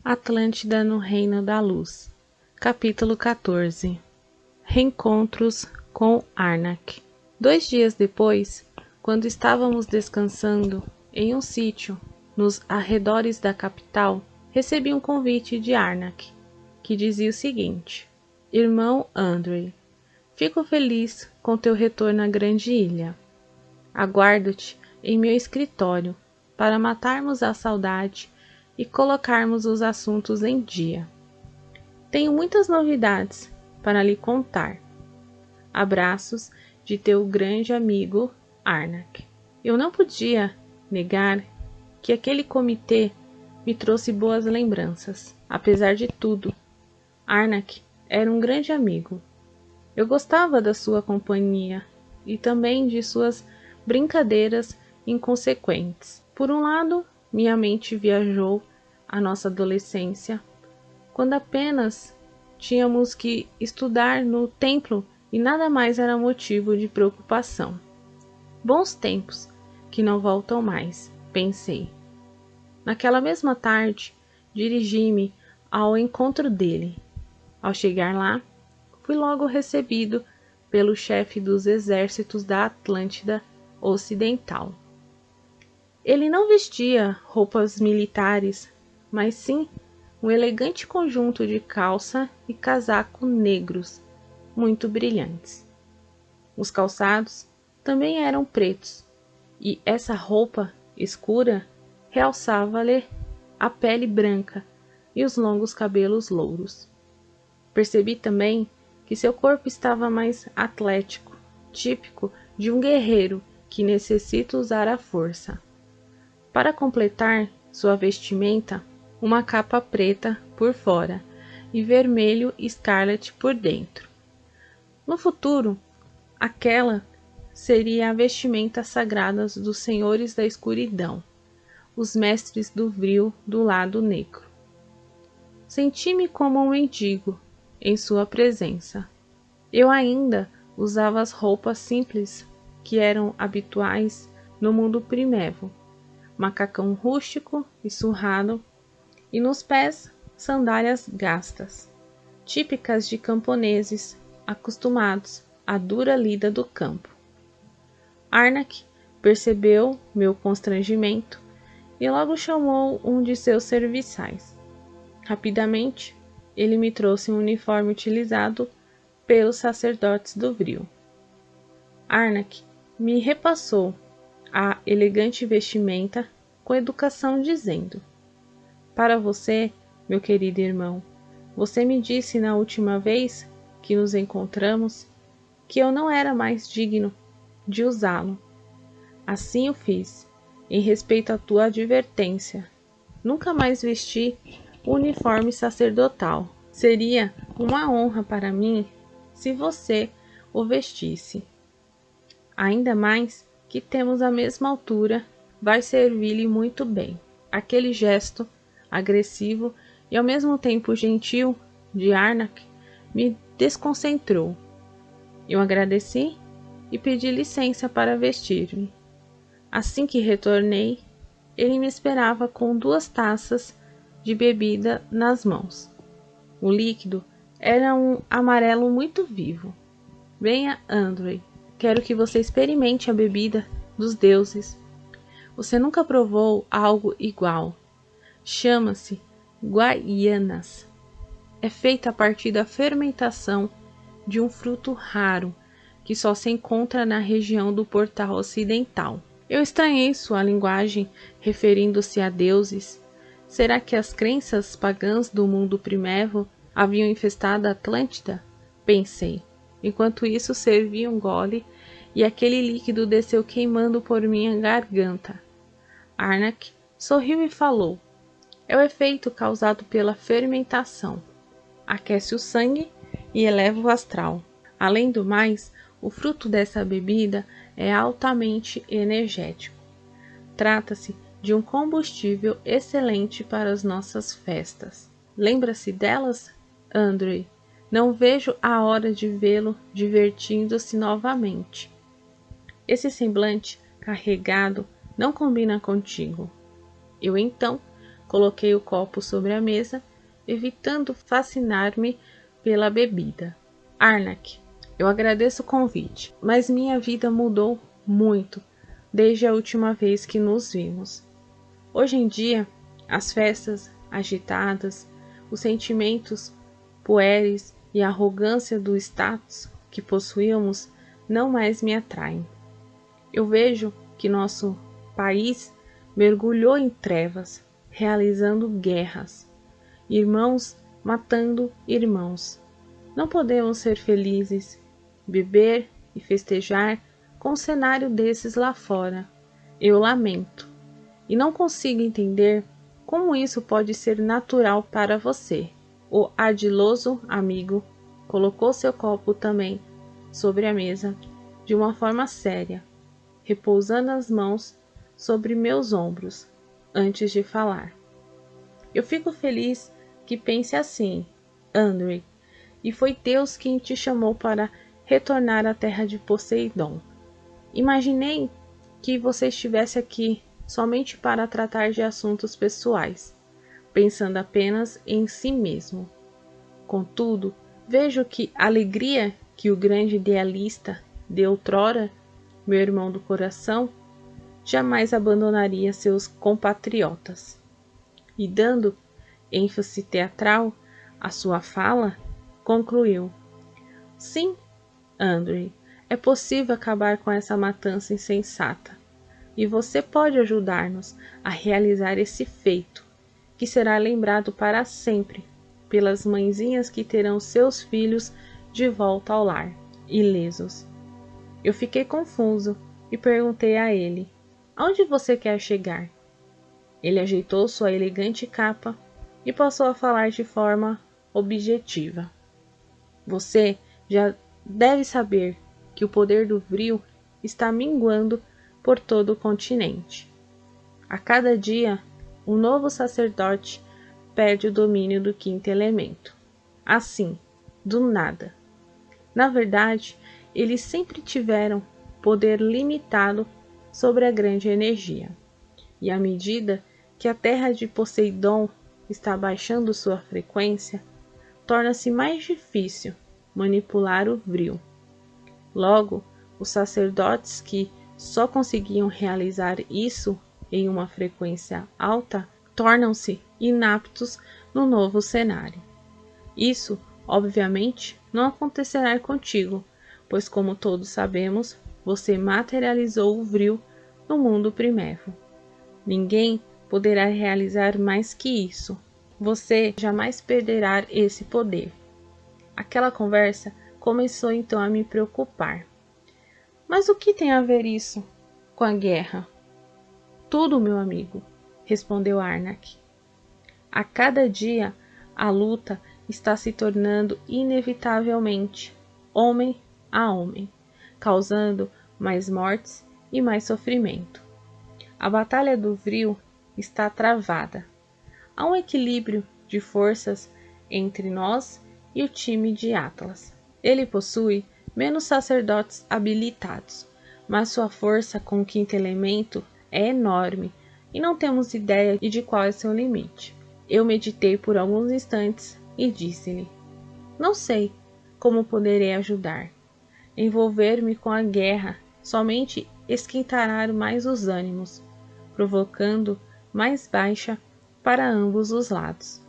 Atlântida no Reino da Luz. Capítulo 14. Reencontros com Arnak. 2 dias depois, quando estávamos descansando em um sítio nos arredores da capital, recebi um convite de Arnak, que dizia o seguinte: Irmão Andrei, fico feliz com teu retorno à grande ilha. Aguardo-te em meu escritório para matarmos a saudade e colocarmos os assuntos em dia. Tenho muitas novidades para lhe contar. Abraços de teu grande amigo Arnak. Eu não podia negar que aquele comitê me trouxe boas lembranças. Apesar de tudo, Arnak era um grande amigo. Eu gostava da sua companhia e também de suas brincadeiras inconsequentes. Por um lado, minha mente viajou à nossa adolescência, quando apenas tínhamos que estudar no templo e nada mais era motivo de preocupação. Bons tempos que não voltam mais, pensei. Naquela mesma tarde, dirigi-me ao encontro dele. Ao chegar lá, fui logo recebido pelo chefe dos exércitos da Atlântida Ocidental. Ele não vestia roupas militares, mas sim um elegante conjunto de calça e casaco negros, muito brilhantes. Os calçados também eram pretos, e essa roupa escura realçava-lhe a pele branca e os longos cabelos louros. Percebi também que seu corpo estava mais atlético, típico de um guerreiro que necessita usar a força. Para completar sua vestimenta, uma capa preta por fora e vermelho escarlate por dentro. No futuro, aquela seria a vestimenta sagrada dos senhores da escuridão, os mestres do vril do lado negro. Senti-me como um mendigo em sua presença. Eu ainda usava as roupas simples que eram habituais no mundo primevo, macacão rústico e surrado, e nos pés sandálias gastas, típicas de camponeses acostumados à dura lida do campo. Arnak percebeu meu constrangimento e logo chamou um de seus serviçais. Rapidamente, ele me trouxe um uniforme utilizado pelos sacerdotes do vril. Arnak me repassou a elegante vestimenta com educação, dizendo: Para você, meu querido irmão, você me disse na última vez que nos encontramos que eu não era mais digno de usá-lo. Assim o fiz, em respeito à tua advertência. Nunca mais vesti o uniforme sacerdotal. Seria uma honra para mim se você o vestisse. Ainda mais que temos a mesma altura, vai servir-lhe muito bem. Aquele gesto agressivo e ao mesmo tempo gentil de Arnak me desconcentrou. Eu agradeci e pedi licença para vestir-me. Assim que retornei, ele me esperava com 2 taças de bebida nas mãos. O líquido era um amarelo muito vivo. Venha, Andrei, quero que você experimente a bebida dos deuses. Você nunca provou algo igual. Chama-se Guaianas. É feita a partir da fermentação de um fruto raro que só se encontra na região do Portal Ocidental. Eu estranhei sua linguagem referindo-se a deuses. Será que as crenças pagãs do mundo primevo haviam infestado a Atlântida? Pensei. Enquanto isso, servi um gole e aquele líquido desceu queimando por minha garganta. Arnak sorriu e falou: É o efeito causado pela fermentação. Aquece o sangue e eleva o astral. Além do mais, o fruto dessa bebida é altamente energético. Trata-se de um combustível excelente para as nossas festas. Lembra-se delas, Andrei? Não vejo a hora de vê-lo divertindo-se novamente. Esse semblante carregado não combina contigo. Eu então coloquei o copo sobre a mesa, evitando fascinar-me pela bebida. Arnak, eu agradeço o convite, mas minha vida mudou muito desde a última vez que nos vimos. Hoje em dia, as festas agitadas, os sentimentos puéreis e a arrogância do status que possuíamos não mais me atraem. Eu vejo que nosso país mergulhou em trevas, realizando guerras, irmãos matando irmãos. Não podemos ser felizes, beber e festejar com um cenário desses lá fora. Eu lamento, e não consigo entender como isso pode ser natural para você. O ardiloso amigo colocou seu copo também sobre a mesa, de uma forma séria, repousando as mãos sobre meus ombros, antes de falar. Eu fico feliz que pense assim, Andrei, e foi Deus quem te chamou para retornar à terra de Poseidon. Imaginei que você estivesse aqui somente para tratar de assuntos pessoais, pensando apenas em si mesmo. Contudo, vejo que a alegria que o grande idealista de outrora, meu irmão do coração, jamais abandonaria seus compatriotas. E dando ênfase teatral à sua fala, concluiu: Sim, Andrei, é possível acabar com essa matança insensata, e você pode ajudar-nos a realizar esse feito, que será lembrado para sempre pelas mãezinhas que terão seus filhos de volta ao lar, ilesos. Eu fiquei confuso e perguntei a ele: aonde você quer chegar? Ele ajeitou sua elegante capa e passou a falar de forma objetiva. Você já deve saber que o poder do Vril está minguando por todo o continente. A cada dia, um novo sacerdote perde o domínio do quinto elemento. Assim, do nada. Na verdade, eles sempre tiveram poder limitado sobre a grande energia. E à medida que a terra de Poseidon está baixando sua frequência, torna-se mais difícil manipular o Vril. Logo, os sacerdotes que só conseguiam realizar isso em uma frequência alta tornam-se inaptos no novo cenário. Isso, obviamente, não acontecerá contigo, pois, como todos sabemos, você materializou o Vril no mundo primevo. Ninguém poderá realizar mais que isso. Você jamais perderá esse poder. Aquela conversa começou então a me preocupar. Mas o que tem a ver isso com a guerra? Tudo, meu amigo, respondeu Arnak. A cada dia, a luta está se tornando inevitavelmente homem a homem, causando mais mortes e mais sofrimento. A batalha do Vril está travada. Há um equilíbrio de forças entre nós e o time de Atlas. Ele possui menos sacerdotes habilitados, mas sua força com o quinto elemento é enorme e não temos ideia de qual é seu limite. Eu meditei por alguns instantes e disse-lhe: não sei como poderei ajudar. Envolver-me com a guerra somente esquentará mais os ânimos, provocando mais baixa para ambos os lados.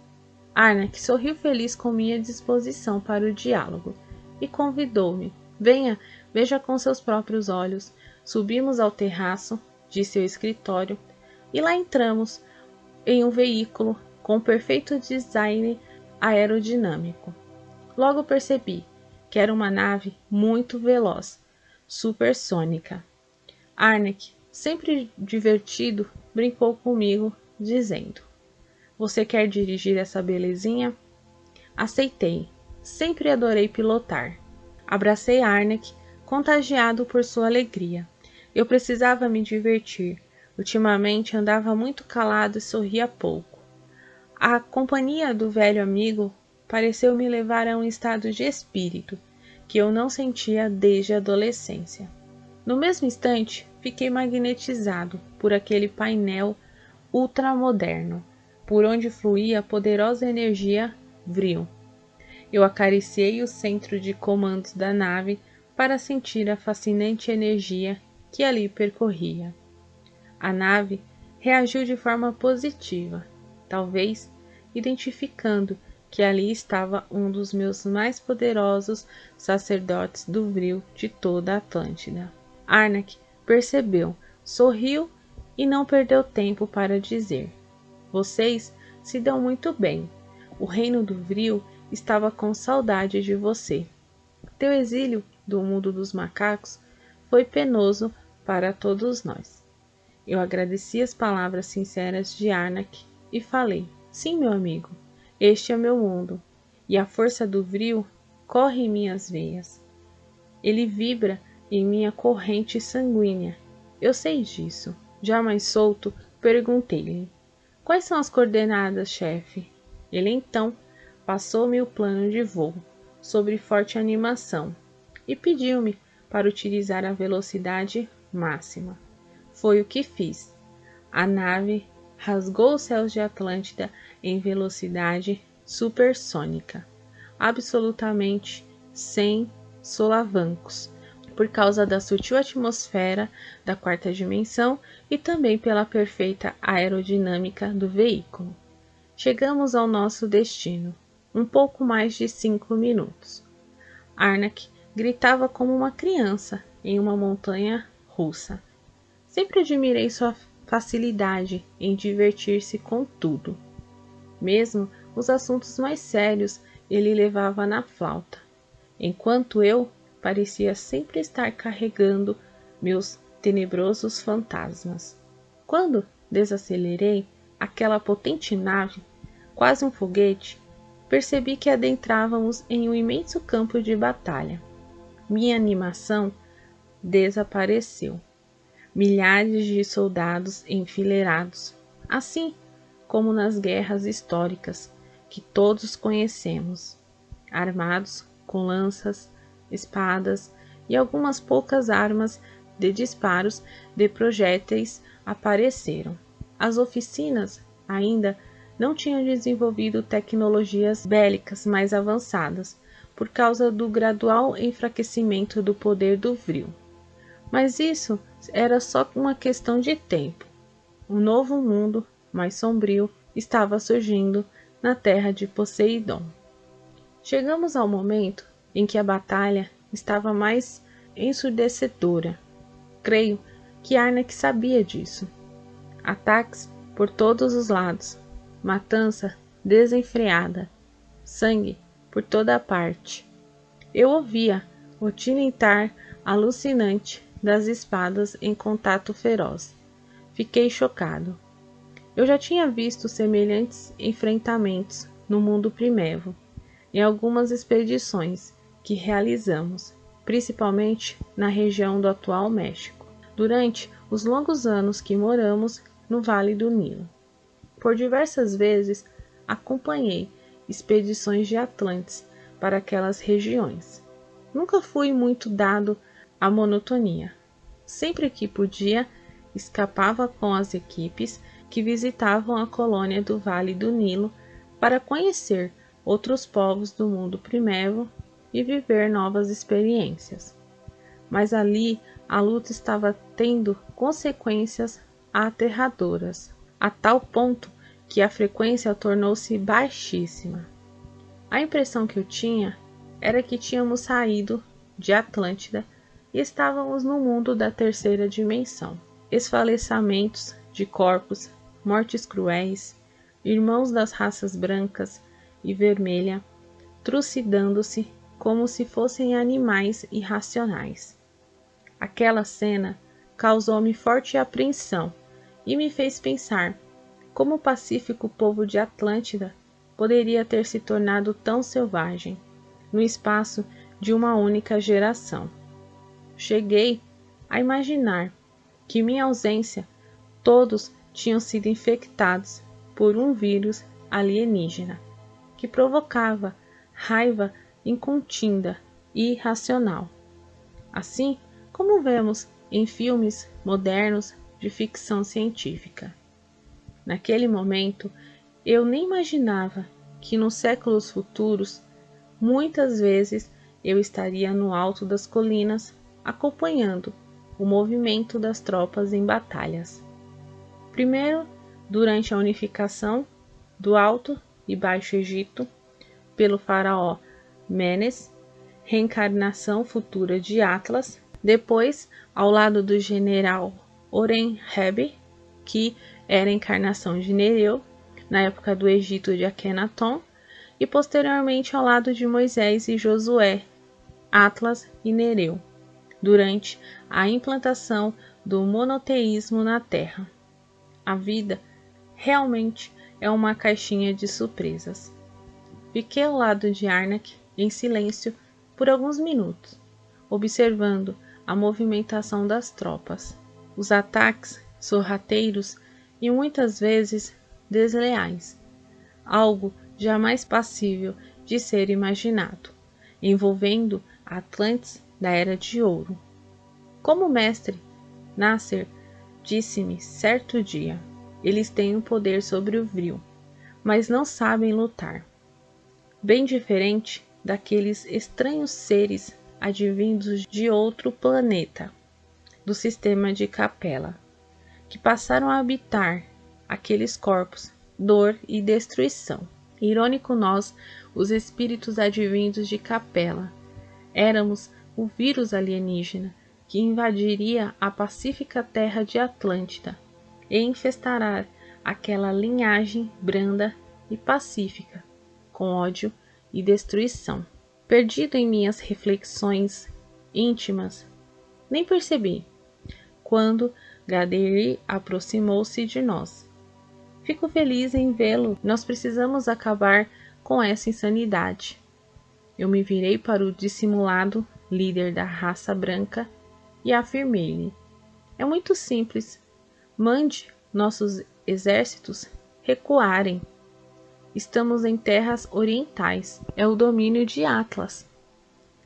Arnak sorriu feliz com minha disposição para o diálogo e convidou-me: venha, veja com seus próprios olhos. Subimos ao terraço de seu escritório e lá entramos em um veículo com perfeito design aerodinâmico. Logo percebi que era uma nave muito veloz, supersônica. Arnak, sempre divertido, brincou comigo, dizendo: você quer dirigir essa belezinha? Aceitei. Sempre adorei pilotar. Abracei Arnak, contagiado por sua alegria. Eu precisava me divertir. Ultimamente andava muito calado e sorria pouco. A companhia do velho amigo pareceu me levar a um estado de espírito que eu não sentia desde a adolescência. No mesmo instante, fiquei magnetizado por aquele painel ultramoderno, por onde fluía a poderosa energia Vril. Eu acariciei o centro de comandos da nave para sentir a fascinante energia que ali percorria. A nave reagiu de forma positiva, talvez identificando que ali estava um dos meus mais poderosos sacerdotes do Vril de toda a Atlântida. Arnak percebeu, sorriu e não perdeu tempo para dizer: "Vocês se dão muito bem. O reino do Vril estava com saudade de você. Teu exílio do mundo dos macacos foi penoso para todos nós." Eu agradeci as palavras sinceras de Arnak e falei: "Sim, meu amigo, este é meu mundo, e a força do Vril corre em minhas veias. Ele vibra em minha corrente sanguínea. Eu sei disso." Já mais solto, perguntei-lhe: "Quais são as coordenadas, chefe?" Ele então passou-me o plano de voo, sobre forte animação, e pediu-me para utilizar a velocidade máxima. Foi o que fiz. A nave rasgou os céus de Atlântida em velocidade supersônica, absolutamente sem solavancos, por causa da sutil atmosfera da quarta dimensão e também pela perfeita aerodinâmica do veículo. Chegamos ao nosso destino, um pouco mais de 5 minutos. Arnak gritava como uma criança em uma montanha russa. Sempre admirei sua facilidade em divertir-se com tudo. Mesmo os assuntos mais sérios ele levava na flauta, enquanto eu parecia sempre estar carregando meus tenebrosos fantasmas. Quando desacelerei aquela potente nave, quase um foguete, percebi que adentrávamos em um imenso campo de batalha. Minha animação desapareceu. Milhares de soldados enfileirados, assim como nas guerras históricas que todos conhecemos, armados com lanças, espadas e algumas poucas armas de disparos de projéteis apareceram. As oficinas ainda não tinham desenvolvido tecnologias bélicas mais avançadas por causa do gradual enfraquecimento do poder do Vril. Mas isso era só uma questão de tempo. Um novo mundo, mais sombrio, estava surgindo na terra de Poseidon. Chegamos ao momento em que a batalha estava mais ensurdecedora. Creio que Arnak sabia disso. Ataques por todos os lados, matança desenfreada, sangue por toda parte. Eu ouvia o tilintar alucinante das espadas em contato feroz. Fiquei chocado. Eu já tinha visto semelhantes enfrentamentos no mundo primevo, em algumas expedições que realizamos, principalmente na região do atual México, durante os longos anos que moramos no Vale do Nilo. Por diversas vezes acompanhei expedições de Atlantes para aquelas regiões. Nunca fui muito dado à monotonia. Sempre que podia, escapava com as equipes que visitavam a colônia do Vale do Nilo para conhecer outros povos do mundo primevo e viver novas experiências. Mas ali a luta estava tendo consequências aterradoras, a tal ponto que a frequência tornou-se baixíssima. A impressão que eu tinha era que tínhamos saído de Atlântida e estávamos no mundo da terceira dimensão. Esfalecamentos de corpos, mortes cruéis, irmãos das raças brancas e vermelha, trucidando-se como se fossem animais irracionais. Aquela cena causou-me forte apreensão e me fez pensar como o pacífico povo de Atlântida poderia ter se tornado tão selvagem no espaço de uma única geração. Cheguei a imaginar que, em minha ausência, todos tinham sido infectados por um vírus alienígena que provocava raiva incontida e irracional, assim como vemos em filmes modernos de ficção científica. Naquele momento, Eu nem imaginava que nos séculos futuros, muitas vezes eu estaria no alto das colinas, acompanhando o movimento das tropas em batalhas. Primeiro, durante a unificação do Alto e Baixo Egito pelo faraó Menes, reencarnação futura de Atlas, depois ao lado do general Horemheb, que era a encarnação de Nereu, na época do Egito de Akenaton, e posteriormente ao lado de Moisés e Josué, Atlas e Nereu, durante a implantação do monoteísmo na Terra. A vida realmente é uma caixinha de surpresas. Fiquei ao lado de Arnak em silêncio por alguns minutos, observando a movimentação das tropas, os ataques sorrateiros e muitas vezes desleais, algo jamais passível de ser imaginado, envolvendo Atlantes da Era de Ouro. Como o mestre Nasser disse-me certo dia, eles têm um poder sobre o Vril, mas não sabem lutar. Bem diferente daqueles estranhos seres advindos de outro planeta, do sistema de Capela, que passaram a habitar aqueles corpos, dor e destruição. Irônico nós, os espíritos advindos de Capela, éramos o vírus alienígena que invadiria a pacífica terra de Atlântida e infestará aquela linhagem branda e pacífica, com ódio e destruição. Perdido em minhas reflexões íntimas, nem percebi quando Gadeir aproximou-se de nós. Fico feliz em vê-lo. Nós precisamos acabar com essa insanidade. Eu me virei para o dissimulado líder da raça branca e afirmei-lhe: é muito simples. Mande nossos exércitos recuarem. Estamos em terras orientais. É o domínio de Atlas.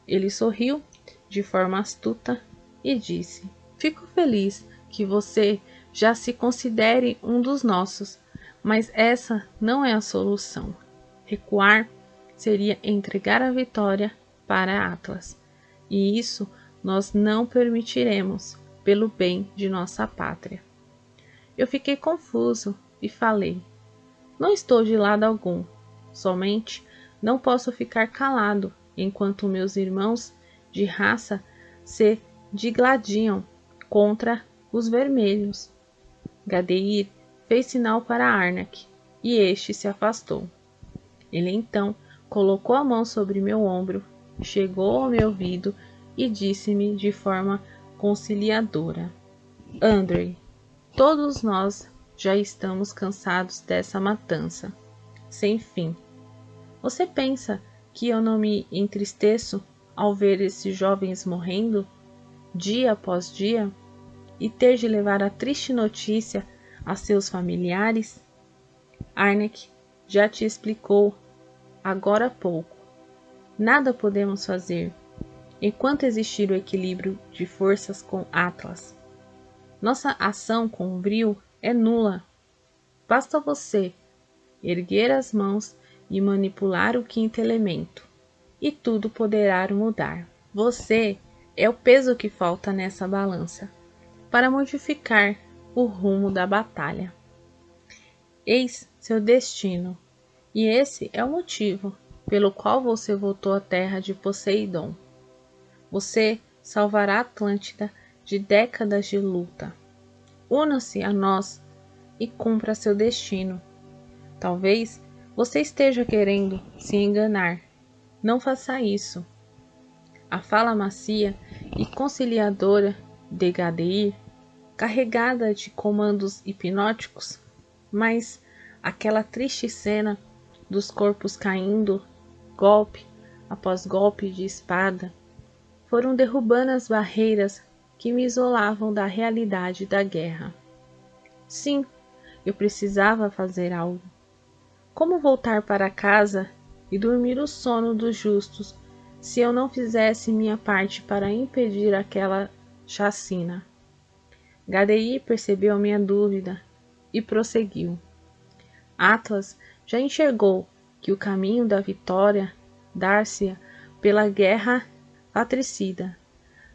Ele sorriu de forma astuta e disse: fico feliz que você já se considere um dos nossos, mas essa não é a solução. Recuar seria entregar a vitória para Atlas, e isso nós não permitiremos pelo bem de nossa pátria. Eu fiquei confuso e falei: não estou de lado algum, somente não posso ficar calado enquanto meus irmãos de raça se digladiam contra os vermelhos. Gadeir fez sinal para Arnak e este se afastou. Ele então colocou a mão sobre meu ombro, chegou ao meu ouvido e disse-me de forma conciliadora: Andrei, todos nós já estamos cansados dessa matança sem fim. Você pensa que eu não me entristeço ao ver esses jovens morrendo dia após dia e ter de levar a triste notícia a seus familiares? Arnak já te explicou agora há pouco. Nada podemos fazer enquanto existir o equilíbrio de forças com Atlas. Nossa ação com o Vril é nula. Basta você erguer as mãos e manipular o quinto elemento, e tudo poderá mudar. Você é o peso que falta nessa balança para modificar o rumo da batalha. Eis seu destino, e esse é o motivo pelo qual você voltou à terra de Poseidon. Você salvará Atlântida de décadas de luta. Una-se a nós e cumpra seu destino. Talvez você esteja querendo se enganar. Não faça isso. A fala macia e conciliadora de Gadeir, carregada de comandos hipnóticos, mas aquela triste cena dos corpos caindo, golpe após golpe de espada, foram derrubando as barreiras que me isolavam da realidade da guerra. Sim, eu precisava fazer algo. Como voltar para casa e dormir o sono dos justos se eu não fizesse minha parte para impedir aquela chacina? Gadeir percebeu minha dúvida e prosseguiu: Atlas já enxergou que o caminho da vitória dar-se pela guerra patricida.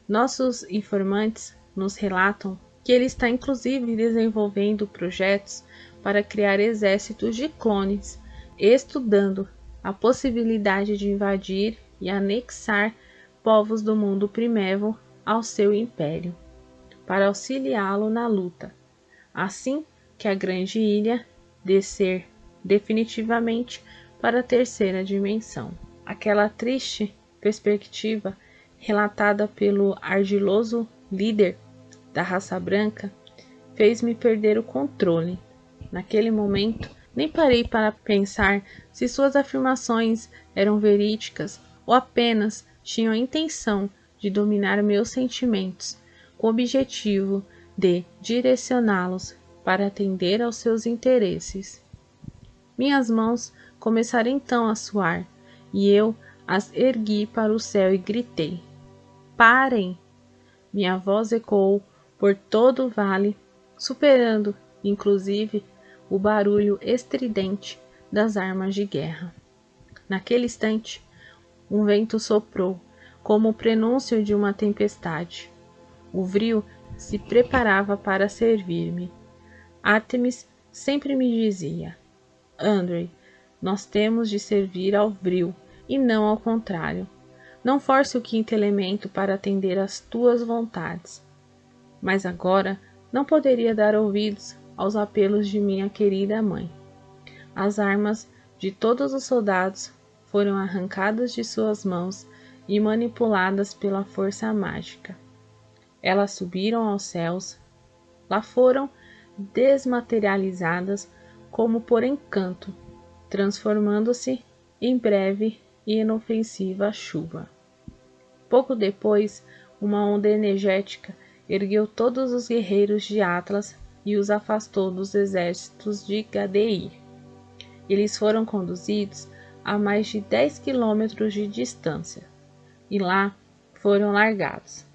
Nossos informantes nos relatam que ele está inclusive desenvolvendo projetos para criar exércitos de clones, estudando a possibilidade de invadir e anexar povos do mundo primevo ao seu império, para auxiliá-lo na luta, assim que a grande ilha descer definitivamente para a terceira dimensão. Aquela triste perspectiva relatada pelo ardiloso líder da raça branca fez-me perder o controle. Naquele momento, nem parei para pensar se suas afirmações eram verídicas ou apenas tinham a intenção de dominar meus sentimentos, com o objetivo de direcioná-los para atender aos seus interesses. Minhas mãos começaram então a suar, e eu as ergui para o céu e gritei: "Parem!" Minha voz ecoou por todo o vale, superando, inclusive, o barulho estridente das armas de guerra. Naquele instante, um vento soprou, como o prenúncio de uma tempestade. O vril se preparava para servir-me. Artemis sempre me dizia: "Andrei, nós temos de servir ao vril, e não ao contrário. Não force o quinto elemento para atender às tuas vontades." Mas agora não poderia dar ouvidos aos apelos de minha querida mãe. As armas de todos os soldados foram arrancadas de suas mãos e manipuladas pela força mágica. Elas subiram aos céus, lá foram desmaterializadas como por encanto, transformando-se em breve e inofensiva chuva. Pouco depois, uma onda energética ergueu todos os guerreiros de Atlas e os afastou dos exércitos de Gadeir. Eles foram conduzidos a mais de 10 quilômetros de distância, e lá foram largados.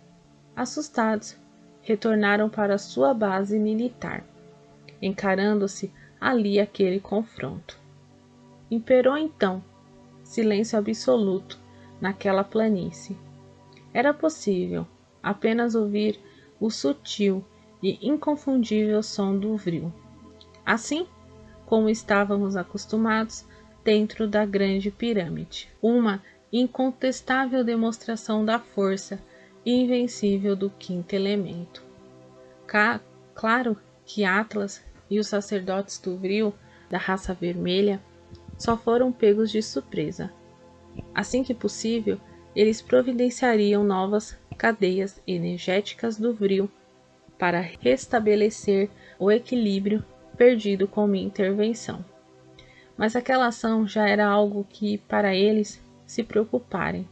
Assustados, retornaram para sua base militar, encarando-se ali aquele confronto. Imperou então silêncio absoluto naquela planície. Era possível apenas ouvir o sutil e inconfundível som do vril, assim como estávamos acostumados dentro da grande pirâmide, uma incontestável demonstração da força invencível do quinto elemento. Claro que Atlas e os sacerdotes do vril da raça vermelha só foram pegos de surpresa. Assim que possível, eles providenciariam novas cadeias energéticas do vril para restabelecer o equilíbrio perdido com minha intervenção. Mas aquela ação já era algo que, para eles, se preocuparem,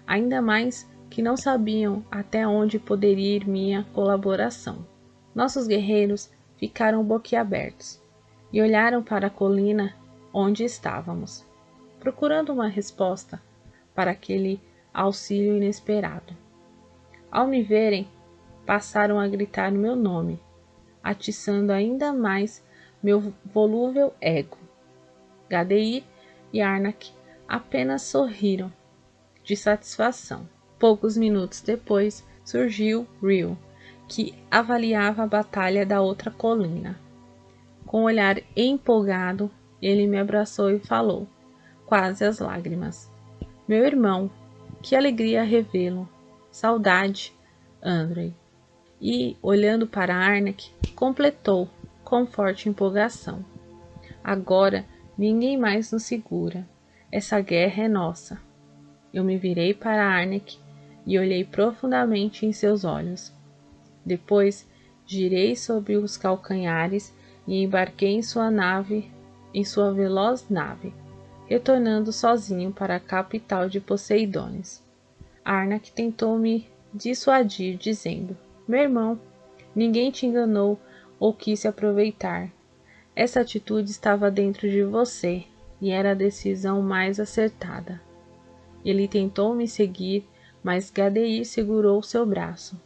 ainda mais que não sabiam até onde poderia ir minha colaboração. Nossos guerreiros ficaram boquiabertos e olharam para a colina onde estávamos, procurando uma resposta para aquele auxílio inesperado. Ao me verem, passaram a gritar meu nome, atiçando ainda mais meu volúvel ego. Gadeir e Arnak apenas sorriram de satisfação. Poucos minutos depois, surgiu Ril, que avaliava a batalha da outra colina. Com um olhar empolgado, ele me abraçou e falou, quase às lágrimas: "Meu irmão, que alegria revê-lo. Saudade, Andrei." E, olhando para Arnak, completou com forte empolgação: "Agora ninguém mais nos segura. Essa guerra é nossa." Eu me virei para Arnak e olhei profundamente em seus olhos. Depois, girei sobre os calcanhares e embarquei em sua veloz nave, retornando sozinho para a capital de Poseidones. Arnak tentou me dissuadir, dizendo: "Meu irmão, ninguém te enganou ou quis se aproveitar. Essa atitude estava dentro de você e era a decisão mais acertada." Ele tentou me seguir, mas Gadeir segurou seu braço,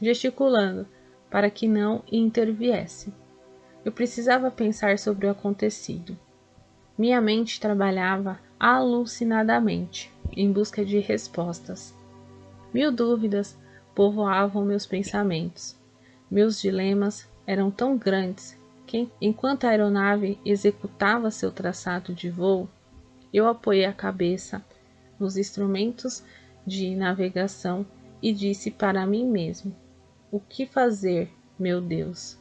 gesticulando para que não interviesse. Eu precisava pensar sobre o acontecido. Minha mente trabalhava alucinadamente, em busca de respostas. 1000 dúvidas povoavam meus pensamentos. Meus dilemas eram tão grandes que, enquanto a aeronave executava seu traçado de voo, eu apoiei a cabeça nos instrumentos de navegação e disse para mim mesmo: o que fazer, meu Deus?